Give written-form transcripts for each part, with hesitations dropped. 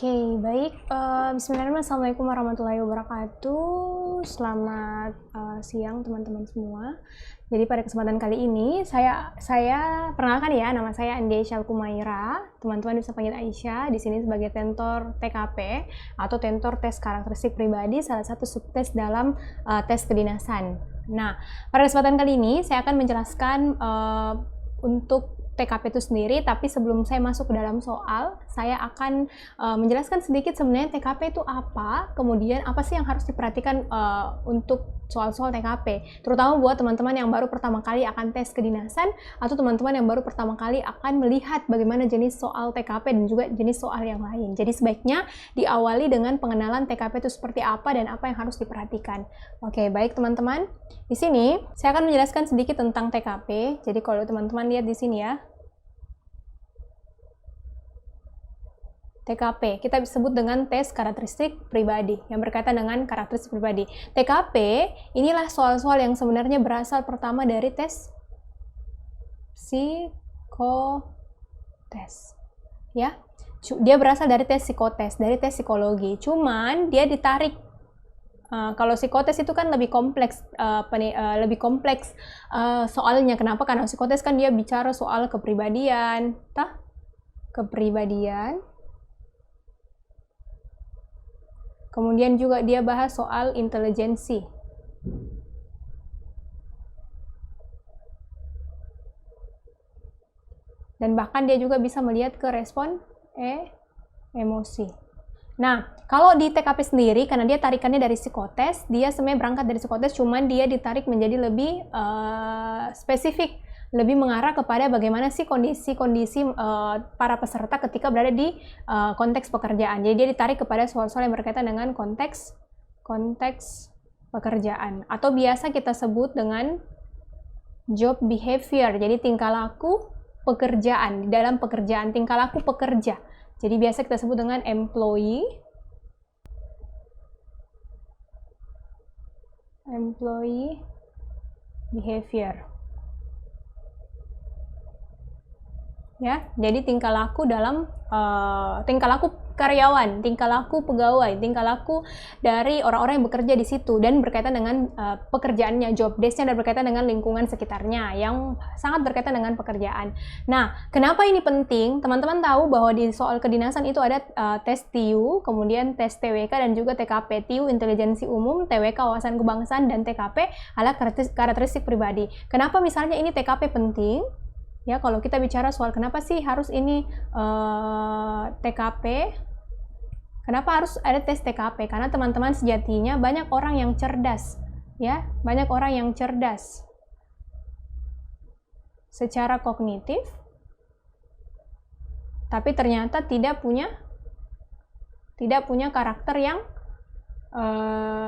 Oke, baik. Bismillahirrahmanirrahim. Assalamualaikum warahmatullahi wabarakatuh. Selamat siang teman-teman semua. Jadi pada kesempatan kali ini saya perkenalkan ya, nama saya Andi Aisyah Kumaira. Teman-teman bisa panggil Aisyah. Di sini sebagai tentor TKP atau tentor tes karakteristik pribadi, salah satu subtes dalam tes kedinasan. Nah, pada kesempatan kali ini saya akan menjelaskan untuk TKP itu sendiri, tapi sebelum saya masuk ke dalam soal, saya akan menjelaskan sedikit sebenarnya TKP itu apa, kemudian apa sih yang harus diperhatikan untuk soal-soal TKP, terutama buat teman-teman yang baru pertama kali akan tes kedinasan, atau teman-teman yang baru pertama kali akan melihat bagaimana jenis soal TKP dan juga jenis soal yang lain. Jadi sebaiknya diawali dengan pengenalan TKP itu seperti apa dan apa yang harus diperhatikan. Oke, baik teman-teman. Di sini saya akan menjelaskan sedikit tentang TKP. Jadi kalau teman-teman lihat di sini ya, TKP, kita sebut dengan tes karakteristik pribadi, yang berkaitan dengan karakteristik pribadi. TKP, inilah soal-soal yang sebenarnya berasal pertama dari tes psikotes. Ya, dia berasal dari tes psikotes, dari tes psikologi. Cuman dia ditarik. Kalau psikotes itu kan lebih kompleks, soalnya. Kenapa? Karena psikotes kan dia bicara soal kepribadian, kepribadian. Kemudian juga dia bahas soal intelijensi. Dan bahkan dia juga bisa melihat ke respon emosi. Nah, kalau di TKP sendiri, karena dia tarikannya dari psikotes, dia sebenarnya berangkat dari psikotes, cuman dia ditarik menjadi lebih spesifik, lebih mengarah kepada bagaimana sih kondisi-kondisi para peserta ketika berada di konteks pekerjaan. Jadi dia ditarik kepada soal-soal yang berkaitan dengan konteks pekerjaan, atau biasa kita sebut dengan job behavior. Jadi tingkah laku pekerjaan, di dalam pekerjaan, tingkah laku pekerja. Jadi biasa kita sebut dengan employee behavior. Ya, jadi tingkah laku dalam tingkah laku karyawan, tingkah laku pegawai, tingkah laku dari orang-orang yang bekerja di situ, dan berkaitan dengan pekerjaannya, job desk-nya, dan berkaitan dengan lingkungan sekitarnya yang sangat berkaitan dengan pekerjaan. Nah, kenapa ini penting? Teman-teman tahu bahwa di soal kedinasan itu ada tes TIU, kemudian tes TWK, dan juga TKP. TIU intelijensi umum, TWK wawasan kebangsaan, dan TKP adalah karakteristik pribadi. Kenapa misalnya ini TKP penting? Ya, kalau kita bicara soal kenapa sih harus ini TKP, kenapa harus ada tes TKP? Karena teman-teman sejatinya banyak orang yang cerdas, ya, banyak orang yang cerdas secara kognitif, tapi ternyata tidak punya karakter yang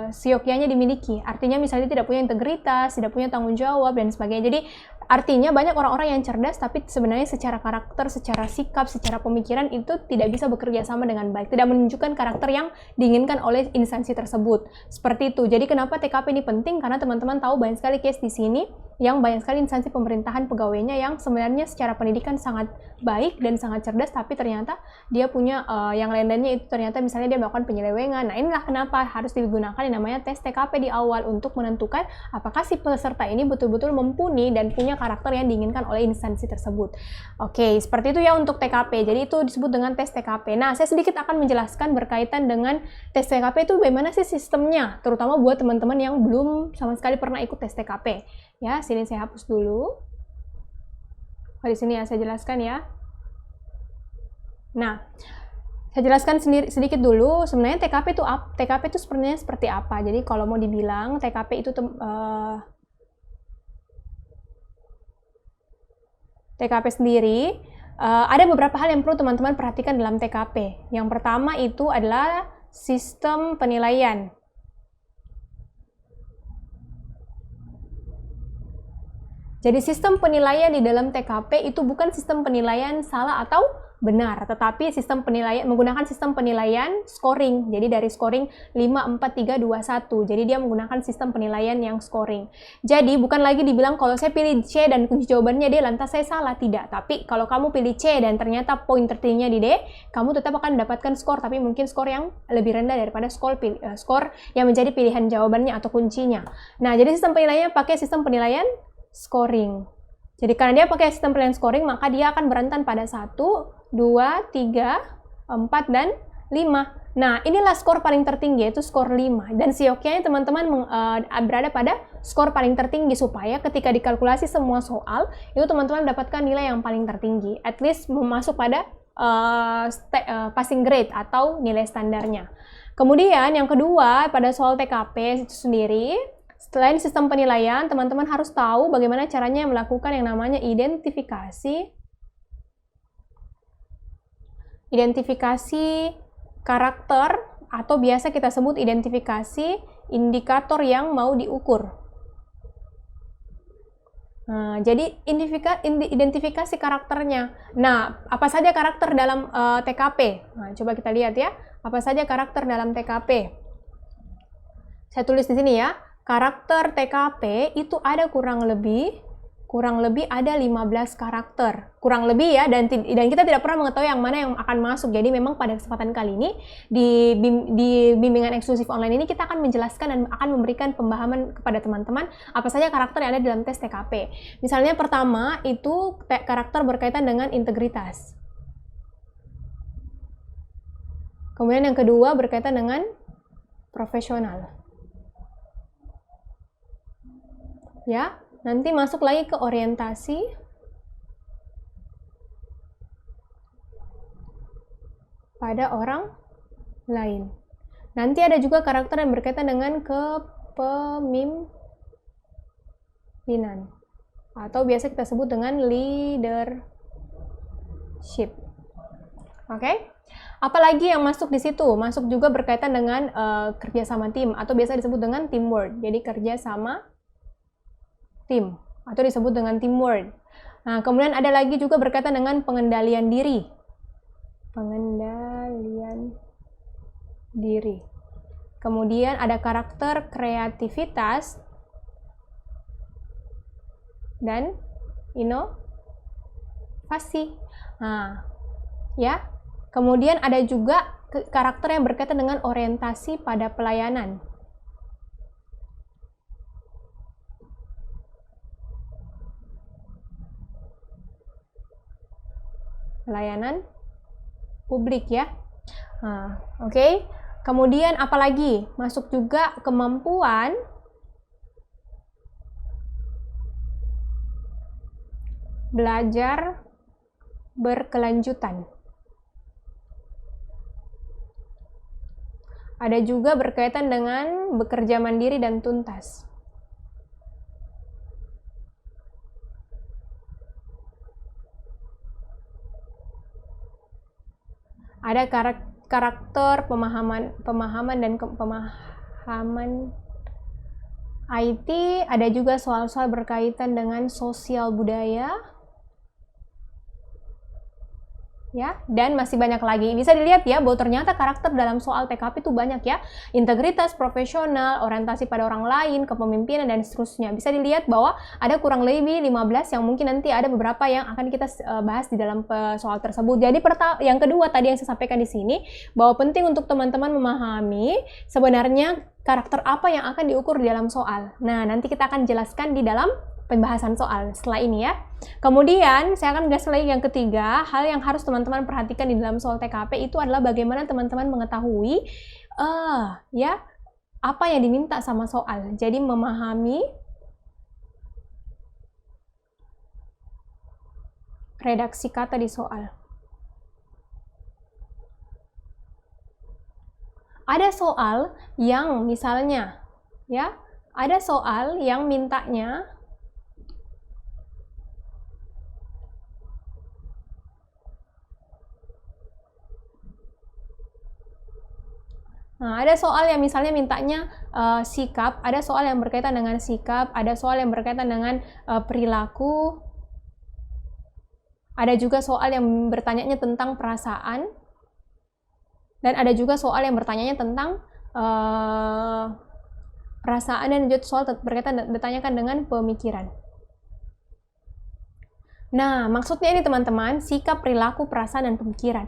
siokianya dimiliki. Artinya misalnya tidak punya integritas, tidak punya tanggung jawab, dan sebagainya. Jadi artinya banyak orang-orang yang cerdas tapi sebenarnya secara karakter, secara sikap, secara pemikiran itu tidak bisa bekerja sama dengan baik, tidak menunjukkan karakter yang diinginkan oleh instansi tersebut. Seperti itu. Jadi kenapa TKP ini penting? Karena teman-teman tahu banyak sekali case di sini yang banyak sekali instansi pemerintahan pegawainya yang sebenarnya secara pendidikan sangat baik dan sangat cerdas, tapi ternyata dia punya yang lain-lainnya itu ternyata misalnya dia melakukan penyelewengan. Nah, inilah kenapa harus digunakan yang namanya tes TKP di awal untuk menentukan apakah si peserta ini betul-betul mumpuni dan punya karakter yang diinginkan oleh instansi tersebut. Oke, seperti itu ya untuk TKP. Jadi itu disebut dengan tes TKP. Nah, saya sedikit akan menjelaskan berkaitan dengan tes TKP itu bagaimana sih sistemnya, terutama buat teman-teman yang belum sama sekali pernah ikut tes TKP. Ya, sini saya hapus dulu. Di sini ya saya jelaskan ya. Nah, saya jelaskan sedikit dulu sebenarnya TKP itu sebenarnya seperti apa. Jadi kalau mau dibilang TKP itu TKP sendiri ada beberapa hal yang perlu teman-teman perhatikan dalam TKP. Yang pertama itu adalah sistem penilaian. Jadi sistem penilaian di dalam TKP itu bukan sistem penilaian salah atau benar, tetapi sistem penilaian menggunakan sistem penilaian scoring. Jadi dari scoring 5, 4, 3, 2, 1. Jadi dia menggunakan sistem penilaian yang scoring. Jadi bukan lagi dibilang kalau saya pilih C dan kunci jawabannya D lantas saya salah, tidak. Tapi kalau kamu pilih C dan ternyata poin tertingginya di D, kamu tetap akan mendapatkan skor, tapi mungkin skor yang lebih rendah daripada skor yang menjadi pilihan jawabannya atau kuncinya. Nah, jadi sistem penilaiannya pakai sistem penilaian scoring. Jadi karena dia pakai sistem penilaian scoring, maka dia akan berentan pada 1, 2, 3, 4, dan 5. Nah, inilah skor paling tertinggi, yaitu skor 5. Dan siokianya teman-teman berada pada skor paling tertinggi, supaya ketika dikalkulasi semua soal, itu teman-teman mendapatkan nilai yang paling tertinggi. At least masuk pada passing grade atau nilai standarnya. Kemudian yang kedua, pada soal TKP itu sendiri, selain sistem penilaian, teman-teman harus tahu bagaimana caranya melakukan yang namanya identifikasi karakter, atau biasa kita sebut identifikasi indikator yang mau diukur. Nah, jadi identifikasi karakternya. Nah, apa saja karakter dalam TKP? Nah, coba kita lihat ya. Apa saja karakter dalam TKP? Saya tulis di sini ya. Karakter TKP itu ada kurang lebih ada 15 karakter. Kurang lebih ya, dan kita tidak pernah mengetahui yang mana yang akan masuk. Jadi memang pada kesempatan kali ini di bimbingan eksklusif online ini kita akan menjelaskan dan akan memberikan pemahaman kepada teman-teman apa saja karakter yang ada dalam tes TKP. Misalnya pertama itu karakter berkaitan dengan integritas. Kemudian yang kedua berkaitan dengan profesional. Ya, nanti masuk lagi ke orientasi, pada orang lain. Nanti ada juga karakter yang berkaitan dengan kepemimpinan, atau biasa kita sebut dengan leadership. Oke? Apalagi yang masuk di situ? Masuk juga berkaitan dengan kerja sama tim, atau biasa disebut dengan teamwork. Jadi kerja sama tim, atau disebut dengan teamwork. Nah, kemudian ada lagi juga berkaitan dengan pengendalian diri. Kemudian ada karakter kreativitas dan inovasi. Nah, ya. Kemudian ada juga karakter yang berkaitan dengan orientasi pada pelayanan. Pelayanan publik ya. Nah, oke. Kemudian apalagi? Masuk juga kemampuan belajar berkelanjutan. Ada juga berkaitan dengan bekerja mandiri dan tuntas. Ada karakter pemahaman IT, ada juga soal-soal berkaitan dengan sosial budaya. Ya, dan masih banyak lagi. Bisa dilihat ya bahwa ternyata karakter dalam soal TKP itu banyak ya. Integritas, profesional, orientasi pada orang lain, kepemimpinan, dan seterusnya. Bisa dilihat bahwa ada kurang lebih 15 yang mungkin nanti ada beberapa yang akan kita bahas di dalam soal tersebut. Jadi yang kedua tadi yang saya sampaikan di sini, bahwa penting untuk teman-teman memahami sebenarnya karakter apa yang akan diukur di dalam soal. Nah, nanti kita akan jelaskan di dalam pembahasan soal setelah ini ya. Kemudian saya akan jelaskan lagi yang ketiga, hal yang harus teman-teman perhatikan di dalam soal TKP itu adalah bagaimana teman-teman mengetahui ya apa yang diminta sama soal. Jadi memahami redaksi kata di soal. Ada soal yang misalnya ya, ada soal yang mintanya ada soal yang misalnya mintanya sikap, ada soal yang berkaitan dengan sikap, ada soal yang berkaitan dengan perilaku, Ada juga soal yang bertanyanya tentang perasaan. Dan ada juga soal yang bertanyanya tentang perasaan, dan juga soal berkaitan ditanyakan dengan pemikiran. Nah, maksudnya ini teman-teman, sikap, perilaku, perasaan, dan pemikiran.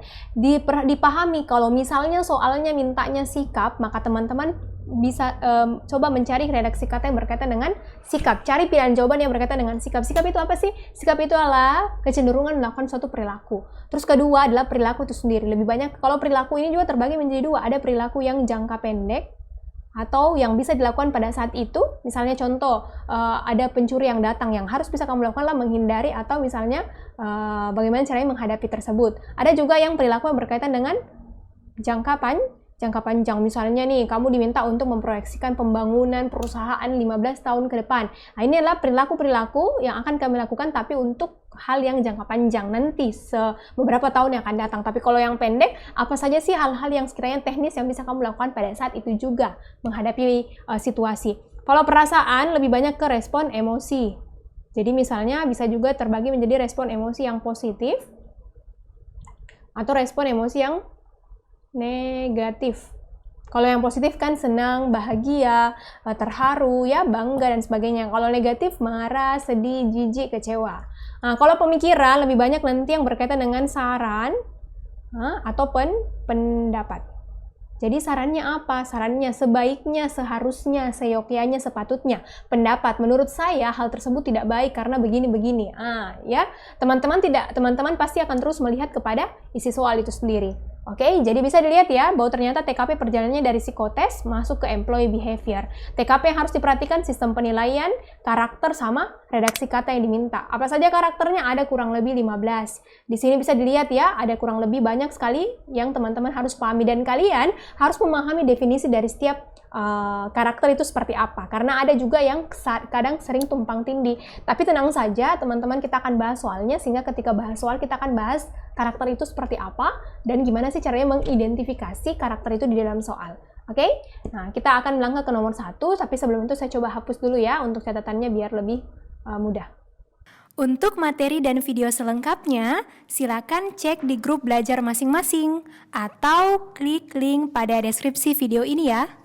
Dipahami kalau misalnya soalnya mintanya sikap, maka teman-teman bisa coba mencari redaksi kata yang berkaitan dengan sikap. Cari pilihan jawaban yang berkaitan dengan sikap. Sikap itu apa sih? Sikap itu adalah kecenderungan melakukan suatu perilaku. Terus kedua adalah perilaku itu sendiri. Lebih banyak, kalau perilaku ini juga terbagi menjadi dua. Ada perilaku yang jangka pendek, atau yang bisa dilakukan pada saat itu. Misalnya contoh, ada pencuri yang datang, yang harus bisa kamu lakukan adalah menghindari, atau misalnya bagaimana caranya menghadapi tersebut. Ada juga yang perilaku yang berkaitan dengan jangka panjang. Misalnya nih, kamu diminta untuk memproyeksikan pembangunan perusahaan 15 tahun ke depan. Nah, ini adalah perilaku-perilaku yang akan kami lakukan, tapi untuk hal yang jangka panjang, nanti beberapa tahun yang akan datang. Tapi kalau yang pendek, apa saja sih hal-hal yang sekiranya teknis yang bisa kamu lakukan pada saat itu juga menghadapi situasi. Kalau perasaan lebih banyak ke respon emosi. Jadi misalnya bisa juga terbagi menjadi respon emosi yang positif atau respon emosi yang negatif. Kalau yang positif kan senang, bahagia, terharu, ya bangga dan sebagainya. Kalau negatif marah, sedih, jijik, kecewa. Nah, kalau pemikiran lebih banyak nanti yang berkaitan dengan saran atau pendapat. Jadi sarannya apa? Sarannya sebaiknya, seharusnya, seyogyanya, sepatutnya. Pendapat, menurut saya hal tersebut tidak baik karena begini-begini. Ya, teman-teman pasti akan terus melihat kepada isi soal itu sendiri. Oke, jadi bisa dilihat ya bahwa ternyata TKP perjalanannya dari psikotes masuk ke employee behavior. TKP yang harus diperhatikan sistem penilaian, karakter, sama redaksi kata yang diminta. Apa saja karakternya? Ada kurang lebih 15. Di sini bisa dilihat ya, ada kurang lebih banyak sekali yang teman-teman harus pahami, dan kalian harus memahami definisi dari setiap karakter itu seperti apa. Karena ada juga yang kadang sering tumpang tindih. Tapi tenang saja teman-teman, kita akan bahas soalnya, sehingga ketika bahas soal kita akan bahas karakter itu seperti apa dan gimana sih caranya mengidentifikasi karakter itu di dalam soal. Oke? Nah, kita akan melangkah ke nomor 1, tapi sebelum itu saya coba hapus dulu ya untuk catatannya biar lebih mudah. Untuk materi dan video selengkapnya, silakan cek di grup belajar masing-masing atau klik link pada deskripsi video ini ya.